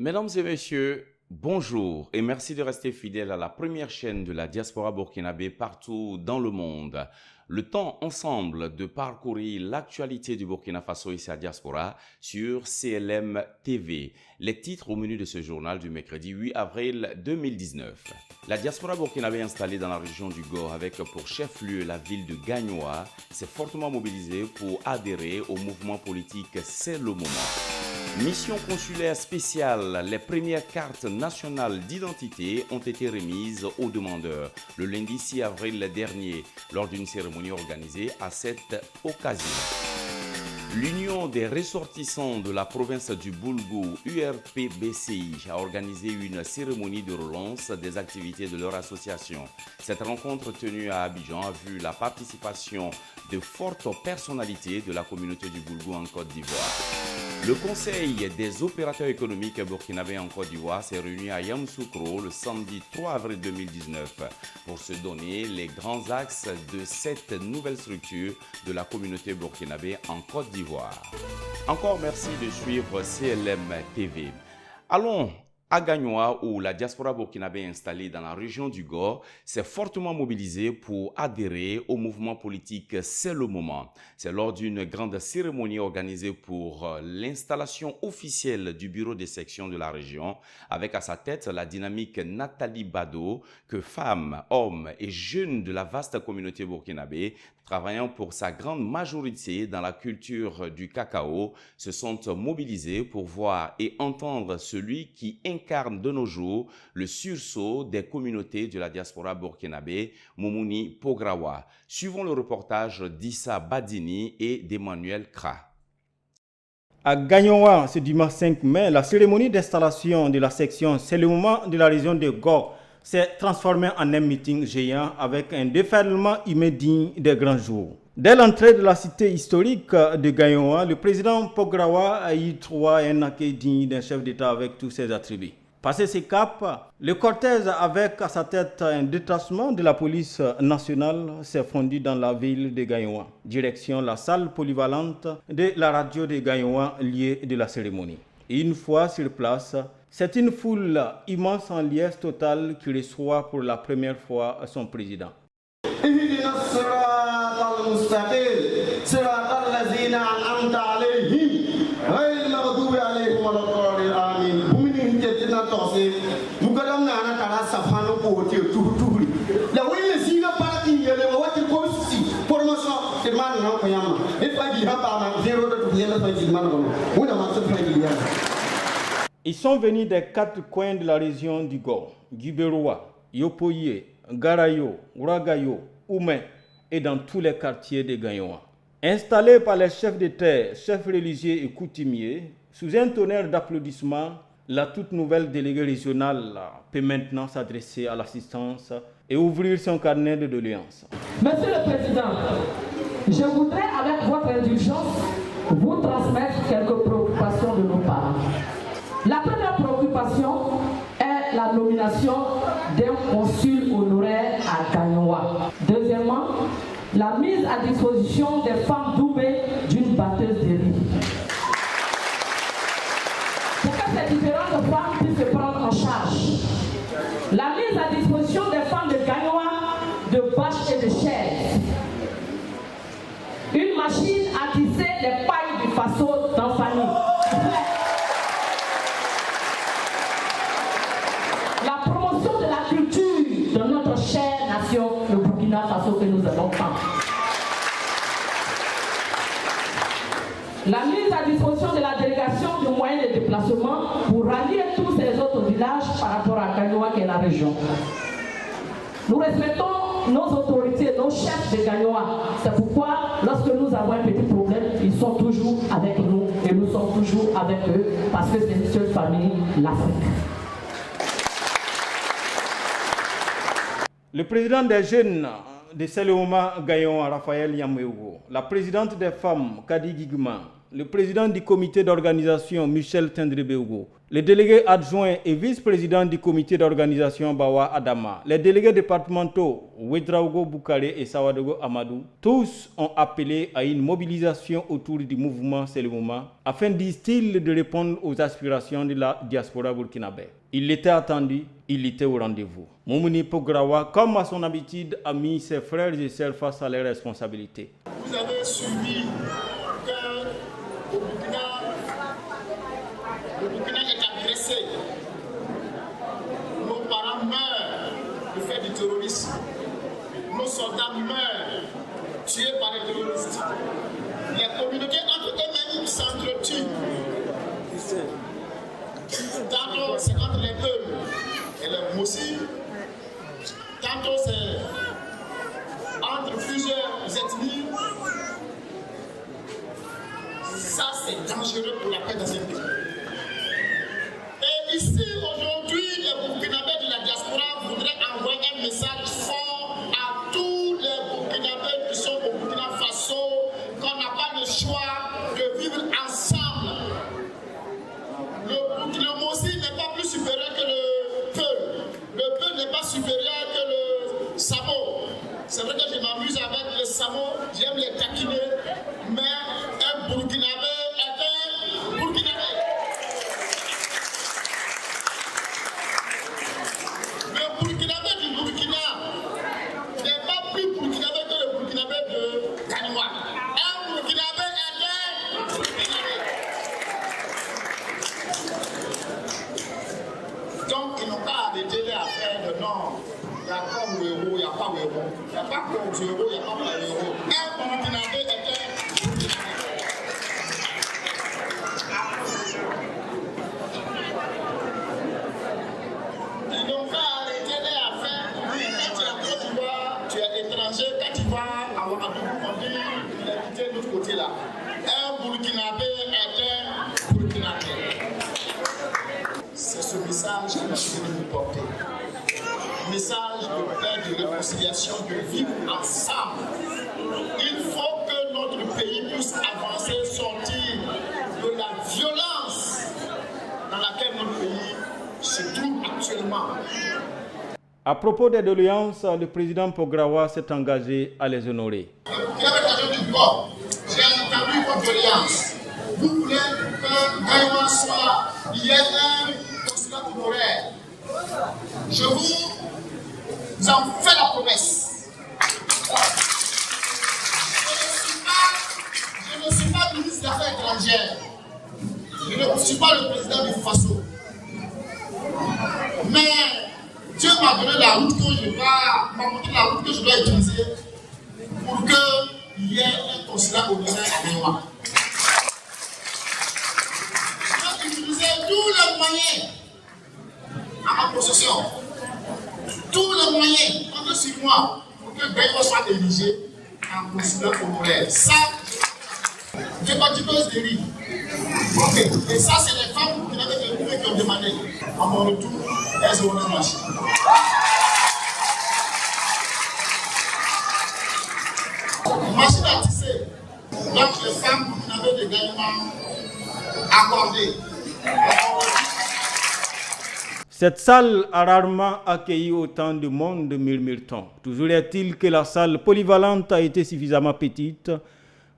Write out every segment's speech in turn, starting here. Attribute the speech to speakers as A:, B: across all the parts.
A: Mesdames et messieurs, bonjour et merci de rester fidèles à la première chaîne de la diaspora burkinabé partout dans le monde. Le temps ensemble de parcourir l'actualité du Burkina Faso et sa diaspora sur CLM TV. Les titres au menu de ce journal du mercredi 8 avril 2019. La diaspora burkinabé installée dans la région du Gor avec pour chef-lieu la ville de Gagnoa s'est fortement mobilisée pour adhérer au mouvement politique C'est le moment. Mission consulaire spéciale, les premières cartes nationales d'identité ont été remises aux demandeurs le lundi 6 avril dernier lors d'une cérémonie organisée à cette occasion. L'Union des ressortissants de la province du Boulgou, URPBCI, a organisé une cérémonie de relance des activités de leur association. Cette rencontre tenue à Abidjan a vu la participation de fortes personnalités de la communauté du Boulgou en Côte d'Ivoire. Le Conseil des opérateurs économiques burkinabés en Côte d'Ivoire s'est réuni à Yamoussoukro le samedi 3 avril 2019 pour se donner les grands axes de cette nouvelle structure de la communauté burkinabé en Côte d'Ivoire. Encore merci de suivre CLM TV. Allons à Gagnoa, où la diaspora burkinabé installée dans la région du Gor s'est fortement mobilisée pour adhérer au mouvement politique C'est le moment. C'est lors d'une grande cérémonie organisée pour l'installation officielle du bureau des sections de la région, avec à sa tête la dynamique Nathalie Bado, que femmes, hommes et jeunes de la vaste communauté burkinabé, travaillant pour sa grande majorité dans la culture du cacao, se sont mobilisés pour voir et entendre celui qui incarne de nos jours le sursaut des communautés de la diaspora burkinabé, Moumouni Pograwa. Suivons le reportage d'Issa Badini et d'Emmanuel Kra.
B: À Gagnoa, ce dimanche 5 mai, la cérémonie d'installation de la section C'est le moment de la région de Gor s'est transformée en un meeting géant avec un déferlement immédiat des grands jours. Dès l'entrée de la cité historique de Gagnoa, le président Pograwa a eu droit à un accueil digne d'un chef d'État avec tous ses attributs. Passé ces caps, le cortège avec à sa tête un détachement de la police nationale s'est fondu dans la ville de Gagnoa, direction la salle polyvalente de la radio de Gagnoa, lieu de la cérémonie. Et une fois sur place, c'est une foule immense en liesse totale qui reçoit pour la première fois son président. Ils sont venus des quatre coins de la région du Gor, Guibéroa, Yopoye, Garayo, Ouragayo, Oumé et dans tous les quartiers de Gagnoa. Installés par les chefs d'État, chefs religieux et coutumiers, sous un tonnerre d'applaudissements, la toute nouvelle déléguée régionale peut maintenant s'adresser à l'assistance et ouvrir son carnet de doléances.
C: Monsieur le Président, je voudrais avec votre indulgence vous transmettre quelques préoccupations de nos parents. La première préoccupation est la nomination d'un consul honoraire à Gagnoa. Deuxièmement, la mise à disposition des femmes doublées d'une batteuse de riz. Pour que ces différentes femmes puissent se prendre en charge. La mise à disposition des femmes de Gagnoa, de bâches et de chaises. Une machine à tisser les pailles du Faso dans famille. La promotion de la culture de notre chère nation, le Burkina Faso que nous avons tant. La mise à disposition de la délégation de moyens de déplacement pour rallier tous ces autres villages par rapport à Gagnoa qui est la région. Nous respectons nos autorités, nos chefs de Gagnoa. C'est pourquoi, lorsque nous avons un petit problème, ils sont toujours avec nous et nous sommes toujours avec eux parce que c'est une seule famille, l'Afrique.
B: Le président des jeunes de C'est le moment Gagnoa, Raphaël Yamouego, la présidente des femmes, Kadi Gigma, le président du comité d'organisation Michel Tendré-Béougo, les délégués adjoints et vice-présidents du comité d'organisation Bawa Adama, les délégués départementaux Ouedraogo Boukare et Sawadogo Amadou, tous ont appelé à une mobilisation autour du mouvement C'est le moment, afin, disent-ils, de répondre aux aspirations de la diaspora burkinabé. Il était attendu, il était au rendez-vous. Moumouni Pograwa, comme à son habitude, a mis ses frères et sœurs face à leurs responsabilités.
D: Vous avez suivi que le Burkina est agressé. Nos parents meurent du fait du terrorisme. Nos soldats meurent tués par les terroristes. Les communautés entre eux-mêmes s'entretuent. Tantôt c'est entre les peuples et les Moussis. Tantôt c'est entre plusieurs ethnies. Ça, c'est dangereux pour la paix dans ce pays. Et ici, aujourd'hui, les Burkinabés de la diaspora voudraient envoyer un message fort à tous les Burkinabés qui sont au Burkina Faso, qu'on n'a pas le choix de vivre ensemble. Le Mossi n'est pas plus supérieur que le Peul. Le Peul n'est pas supérieur que le Samo. C'est vrai que je m'amuse avec les Samo, j'aime les taquiner, mais un Burkinabé est un Burkinabé. Le Burkinabé du Burkina n'est pas plus Burkinabé que le Burkinabé de Gagnoua. Un Burkinabé est un Burkinabé. Donc ils n'ont pas arrêté les affaires de non. Il n'y a pas de héros, il n'y a pas de héros. Il n'y a pas de héros, il n'y a pas de héros. Un Burkinabé est un Burkinabé. Ils n'ont pas arrêté les affaires. Quand tu es en Côte d'Ivoire, tu es étranger. Quand tu vas à Ouagadougou, on dit qu'il est quitté de l'autre côté là. Un Burkinabé est un Burkinabé. C'est ce message que nous devons nous porter. Message de paix, de réconciliation, de vivre ensemble. Il faut que notre pays puisse avancer, sortir de la violence dans laquelle notre pays se trouve actuellement.
B: À propos des doléances, le président Pograwa s'est engagé à les honorer.
D: J'ai entendu vos doléances. Vous voulez que Gaïma soit, il y ait un consulat honoraire. Je vous en fais la promesse. Je ne suis pas ministre des Affaires étrangères. Je ne suis pas le président du Faso. Mais Dieu m'a donné la route m'a montré la route que je dois utiliser pour qu'il y ait un consulat honoraire à Gaïma. Je vais utiliser tous les moyens à ma possession. Tous les moyens comptent sur moi pour que Gaïma soit érigé en consulat honoraire. Ça, j'ai pas du tout de riz. Ok. Et ça, c'est les femmes qui ont demandé. À mon retour, elles auront marché. Machine à tisser. Donc, les femmes qui avaient des Gaïma accordés.
B: Cette salle a rarement accueilli autant de monde, murmure-t-on. Toujours est-il que la salle polyvalente a été suffisamment petite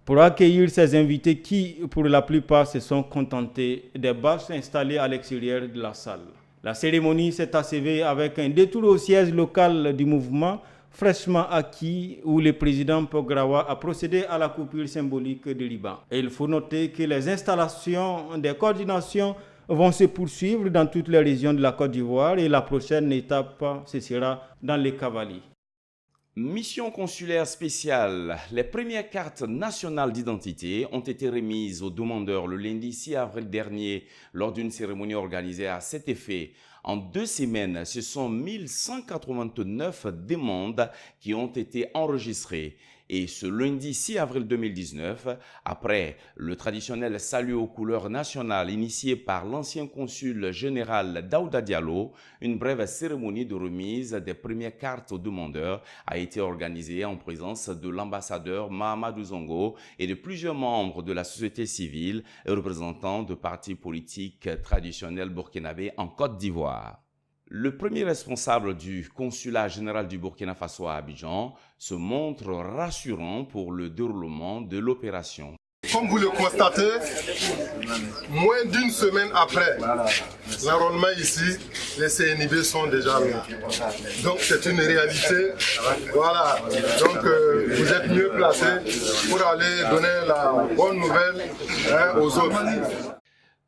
B: pour accueillir ces invités qui, pour la plupart, se sont contentés des bâches installées à l'extérieur de la salle. La cérémonie s'est achevée avec un détour au siège local du mouvement fraîchement acquis où le président Pograwa a procédé à la coupure symbolique de Liban. Et il faut noter que les installations des coordinations vont se poursuivre dans toutes les régions de la Côte d'Ivoire et la prochaine étape, ce sera dans les Cavaliers.
A: Mission consulaire spéciale. Les premières cartes nationales d'identité ont été remises aux demandeurs le lundi 6 avril dernier lors d'une cérémonie organisée à cet effet. En 2 semaines, ce sont 1189 demandes qui ont été enregistrées. Et ce lundi 6 avril 2019, après le traditionnel salut aux couleurs nationales initié par l'ancien consul général Daouda Diallo, une brève cérémonie de remise des premières cartes aux demandeurs a été organisée en présence de l'ambassadeur Mahamadou Zongo et de plusieurs membres de la société civile et représentants de partis politiques traditionnels burkinabés en Côte d'Ivoire. Le premier responsable du consulat général du Burkina Faso à Abidjan se montre rassurant pour le déroulement de l'opération.
E: Comme vous le constatez, moins d'une semaine après l'enrôlement ici, les CNIB sont déjà là. Donc c'est une réalité. Voilà. Donc vous êtes mieux placés pour aller donner la bonne nouvelle aux autres.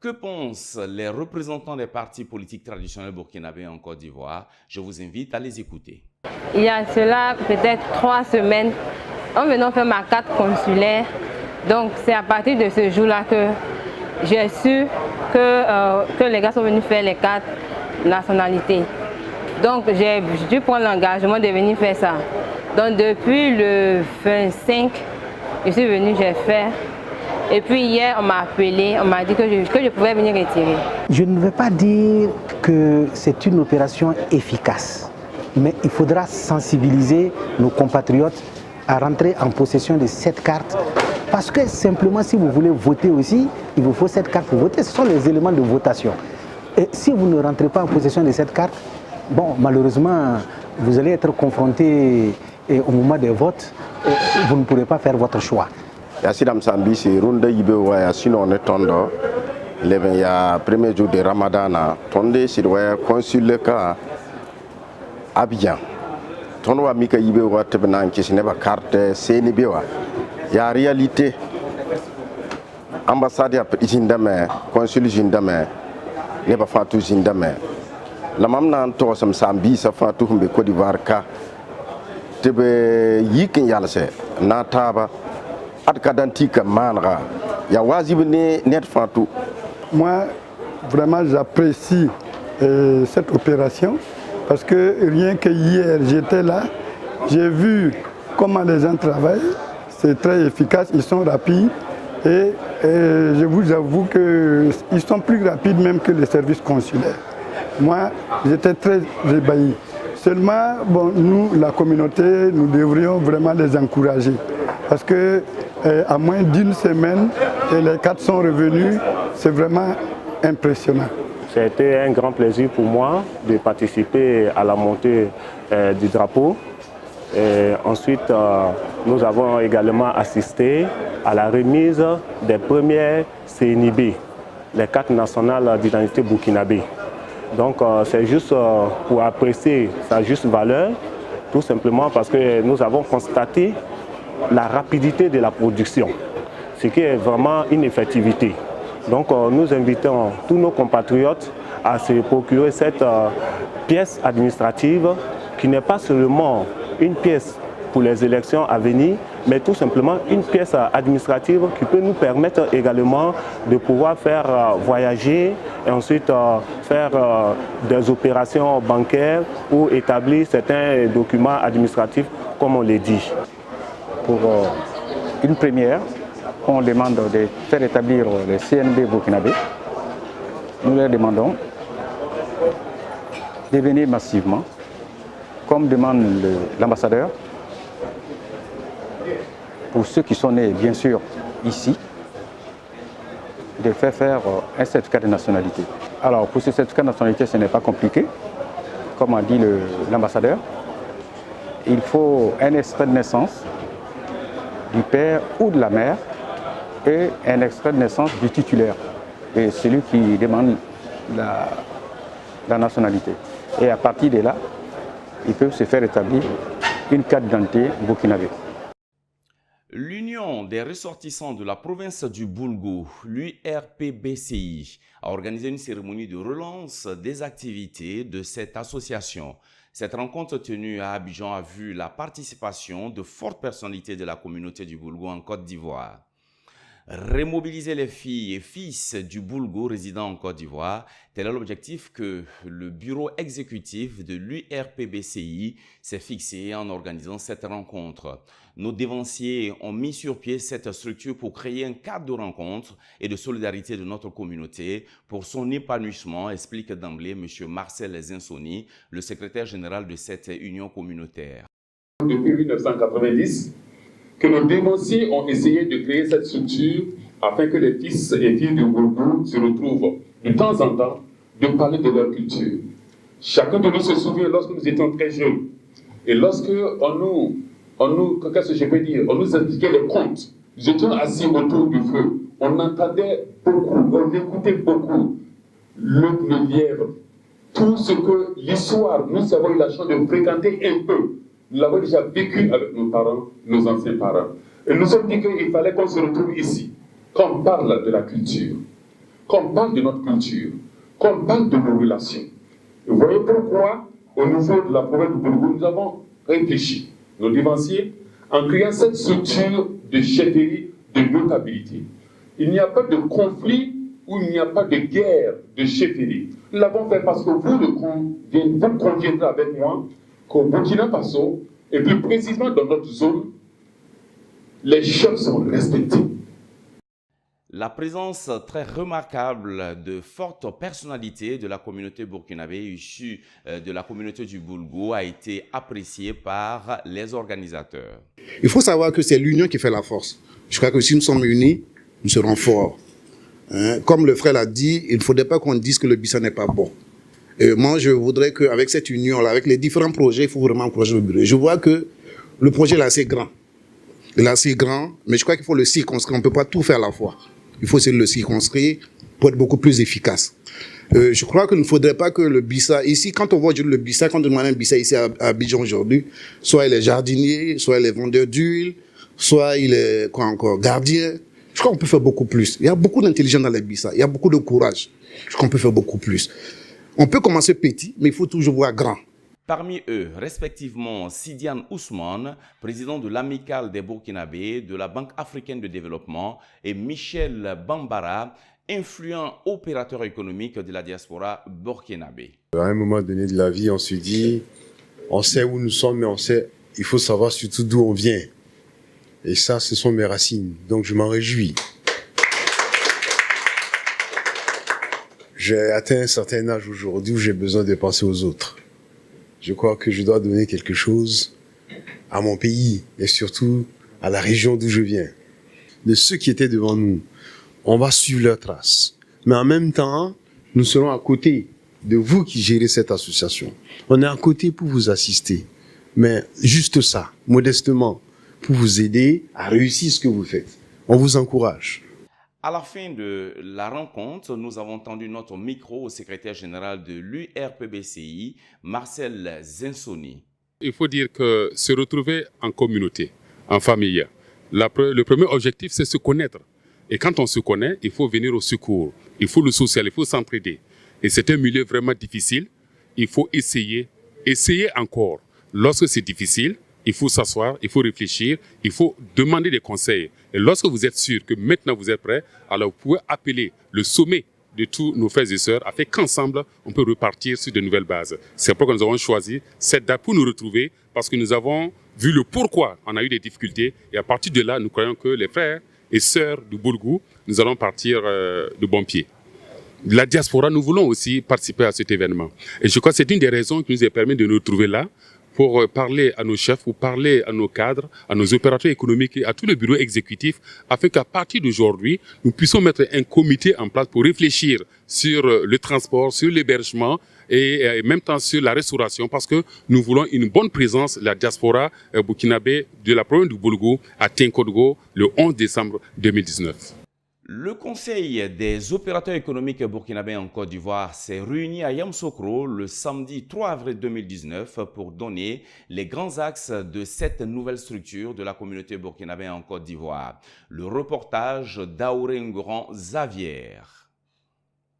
A: Que pensent les représentants des partis politiques traditionnels burkinabés en Côte d'Ivoire? Je vous invite à les écouter.
F: Il y a cela peut-être 3 semaines, en venant faire ma carte consulaire, donc c'est à partir de ce jour-là que j'ai su que les gars sont venus faire les cartes nationalité. Donc j'ai dû prendre l'engagement de venir faire ça. Donc depuis le 25, je suis venue, j'ai fait. Et puis hier, on m'a appelé, on m'a dit que je pouvais venir retirer.
G: Je ne veux pas dire que c'est une opération efficace, mais il faudra sensibiliser nos compatriotes à rentrer en possession de cette carte. Parce que simplement, si vous voulez voter aussi, il vous faut cette carte pour voter. Ce sont les éléments de votation. Et si vous ne rentrez pas en possession de cette carte, bon, malheureusement, vous allez être confronté au moment des votes et vous ne pourrez pas faire votre choix.
H: Yasidam Sambi, c'est Runda Ibewa, sinon on est tondo. Il y a premier jour de Ramadan, tondé sur le consul à Abidjan. Tondo Mika Ibewa, Tebenan, qui n'est pas carte, c'est Nibewa. Il y a réalité. Ambassade à Jindame, consul Jindame, n'est pas Fatou Jindame. La Mamna Tosam Sambi, ça fait tout le Côte d'Ivoire, Tebe Yikin Yalse, Nataba.
I: Moi, vraiment, j'apprécie cette opération parce que rien que hier, j'étais là, j'ai vu comment les gens travaillent, c'est très efficace, ils sont rapides et je vous avoue qu'ils sont plus rapides même que les services consulaires. Moi, j'étais très ébahi. Seulement, bon, nous, la communauté, nous devrions vraiment les encourager parce que à moins d'une semaine, et les 4 sont revenus, c'est vraiment impressionnant.
J: C'était un grand plaisir pour moi de participer à la montée du drapeau. Et ensuite, nous avons également assisté à la remise des premières CNIB, les cartes nationales d'identité burkinabé. Donc c'est juste pour apprécier sa juste valeur, tout simplement parce que nous avons constaté la rapidité de la production, ce qui est vraiment une effectivité. Donc nous invitons tous nos compatriotes à se procurer cette pièce administrative qui n'est pas seulement une pièce pour les élections à venir, mais tout simplement une pièce administrative qui peut nous permettre également de pouvoir faire voyager et ensuite faire des opérations bancaires ou établir certains documents administratifs comme on l'a dit.
K: Pour une première, on demande de faire établir le CNB burkinabé. Nous leur demandons de venir massivement, comme demande l'ambassadeur, pour ceux qui sont nés bien sûr ici, de faire un certificat de nationalité. Alors pour ce certificat de nationalité, ce n'est pas compliqué, comme a dit l'ambassadeur. Il faut un extrait de naissance du père ou de la mère et un extrait de naissance du titulaire, et celui qui demande la nationalité. Et à partir de là, ils peuvent se faire établir une carte d'identité burkinabé.
A: L'Union des ressortissants de la province du Boulgou, l'URPBCI, a organisé une cérémonie de relance des activités de cette association. Cette rencontre tenue à Abidjan a vu la participation de fortes personnalités de la communauté du Boulgou en Côte d'Ivoire. Remobiliser les filles et fils du Boulgou résidant en Côte d'Ivoire, tel est l'objectif que le bureau exécutif de l'URPBCI s'est fixé en organisant cette rencontre. Nos dévanciers ont mis sur pied cette structure pour créer un cadre de rencontre et de solidarité de notre communauté pour son épanouissement, explique d'emblée M. Marcel Zinsoni, le secrétaire général de cette union communautaire.
L: Depuis 1990, que nos dévanciers ont essayé de créer cette structure afin que les fils et filles du Boulgou se retrouvent de temps en temps de parler de leur culture. Chacun de nous se souvient lorsque nous étions très jeunes et lorsque on nous indiquait les contes. Nous étions assis autour du feu, on entendait beaucoup, on écoutait beaucoup le lièvre, tout ce que l'histoire, nous avons eu la chance de fréquenter un peu. Nous l'avons déjà vécu avec nos parents, nos anciens parents. Et nous sommes dit qu'il fallait qu'on se retrouve ici, qu'on parle de la culture, qu'on parle de notre culture, qu'on parle de nos relations. Et vous voyez pourquoi, au niveau de la province du Boulgou, nous avons réfléchi, nos dévanciers, en créant cette structure de chefferie de notabilité. Il n'y a pas de conflit ou il n'y a pas de guerre de chefferie. Nous l'avons fait parce que vous conviendrez avec moi qu'au Burkina Faso, et plus précisément dans notre zone, les chefs sont respectés.
A: La présence très remarquable de fortes personnalités de la communauté burkinabé issues de la communauté du Boulgou a été appréciée par les organisateurs.
M: Il faut savoir que c'est l'union qui fait la force. Je crois que si nous sommes unis, nous serons forts. Comme le frère l'a dit, il ne faudrait pas qu'on dise que le Bissau n'est pas bon. Et moi, je voudrais qu'avec cette union-là, avec les différents projets, il faut vraiment encourager le bureau. Je vois que le projet est assez grand. Il est assez grand, mais je crois qu'il faut le circonscrire. On ne peut pas tout faire à la fois. Il faut essayer de le circonscrire pour être beaucoup plus efficace. Je crois qu'il ne faudrait pas que le Bissau, ici, quand on voit le Bissau, quand on demande un Bissau ici à Abidjan aujourd'hui, soit il est jardinier, soit il est vendeur d'huile, soit il est, gardien. Je crois qu'on peut faire beaucoup plus. Il y a beaucoup d'intelligence dans les Bissau. Il y a beaucoup de courage. Je crois qu'on peut faire beaucoup plus. On peut commencer petit, mais il faut toujours voir grand.
A: Parmi eux, respectivement, Sidiane Ousmane, président de l'Amicale des Burkinabés, de la Banque africaine de développement, et Michel Bambara, influent opérateur économique de la diaspora burkinabé.
N: À un moment donné de la vie, on se dit, on sait où nous sommes, mais il faut savoir surtout d'où on vient. Et ça, ce sont mes racines. Donc je m'en réjouis. J'ai atteint un certain âge aujourd'hui où j'ai besoin de penser aux autres. Je crois que je dois donner quelque chose à mon pays et surtout à la région d'où je viens. De ceux qui étaient devant nous, on va suivre leurs traces. Mais en même temps, nous serons à côté de vous qui gérez cette association. On est à côté pour vous assister. Mais juste ça, modestement, pour vous aider à réussir ce que vous faites. On vous encourage.
A: À la fin de la rencontre, nous avons tendu notre micro au secrétaire général de l'URPBCI, Marcel Zinsoni.
L: Il faut dire que se retrouver en communauté, en famille, le premier objectif, c'est se connaître. Et quand on se connaît, il faut venir au secours. Il faut le social, il faut s'entraider. Et c'est un milieu vraiment difficile. Il faut essayer encore. Lorsque c'est difficile, il faut s'asseoir, il faut réfléchir, il faut demander des conseils. Et lorsque vous êtes sûr que maintenant vous êtes prêt, alors vous pouvez appeler le sommet de tous nos frères et sœurs afin qu'ensemble, on peut repartir sur de nouvelles bases. C'est pourquoi nous avons choisi cette date pour nous retrouver, parce que nous avons vu le pourquoi on a eu des difficultés. Et à partir de là, nous croyons que les frères et sœurs du Boulgou, nous allons partir de bon pied. La diaspora, nous voulons aussi participer à cet événement. Et je crois que c'est une des raisons qui nous a permis de nous retrouver là, pour parler à nos chefs, pour parler à nos cadres, à nos opérateurs économiques et à tout le bureau exécutif, afin qu'à partir d'aujourd'hui, nous puissions mettre un comité en place pour réfléchir sur le transport, sur l'hébergement et en même temps sur la restauration, parce que nous voulons une bonne présence de la diaspora burkinabé de la province du Boulgou à Tinkodgo le 11 décembre 2019.
A: Le Conseil des opérateurs économiques burkinabés en Côte d'Ivoire s'est réuni à Yamoussoukro le samedi 3 avril 2019 pour donner les grands axes de cette nouvelle structure de la communauté burkinabé en Côte d'Ivoire. Le reportage d'Auré Ngoran Xavier.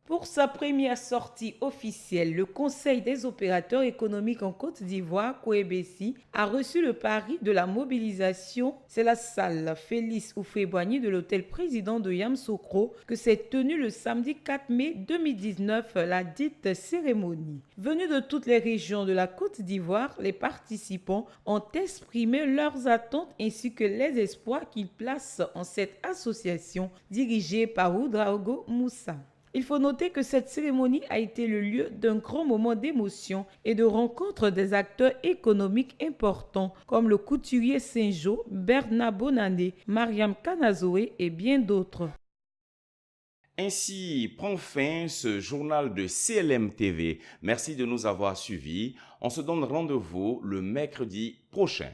O: Pour sa première sortie officielle, le Conseil des opérateurs économiques en Côte d'Ivoire, COEBESI, a reçu le pari de la mobilisation. C'est la salle Félix Houphouët-Boigny de l'hôtel président de Yamoussoukro que s'est tenue le samedi 4 mai 2019 la dite cérémonie. Venus de toutes les régions de la Côte d'Ivoire, les participants ont exprimé leurs attentes ainsi que les espoirs qu'ils placent en cette association dirigée par Ouedraogo Moussa. Il faut noter que cette cérémonie a été le lieu d'un grand moment d'émotion et de rencontre des acteurs économiques importants comme le couturier Saint-Jo, Bernard Bonané, Mariam Kanazoé et bien d'autres.
A: Ainsi prend fin ce journal de CLM TV. Merci de nous avoir suivis. On se donne rendez-vous le mercredi prochain.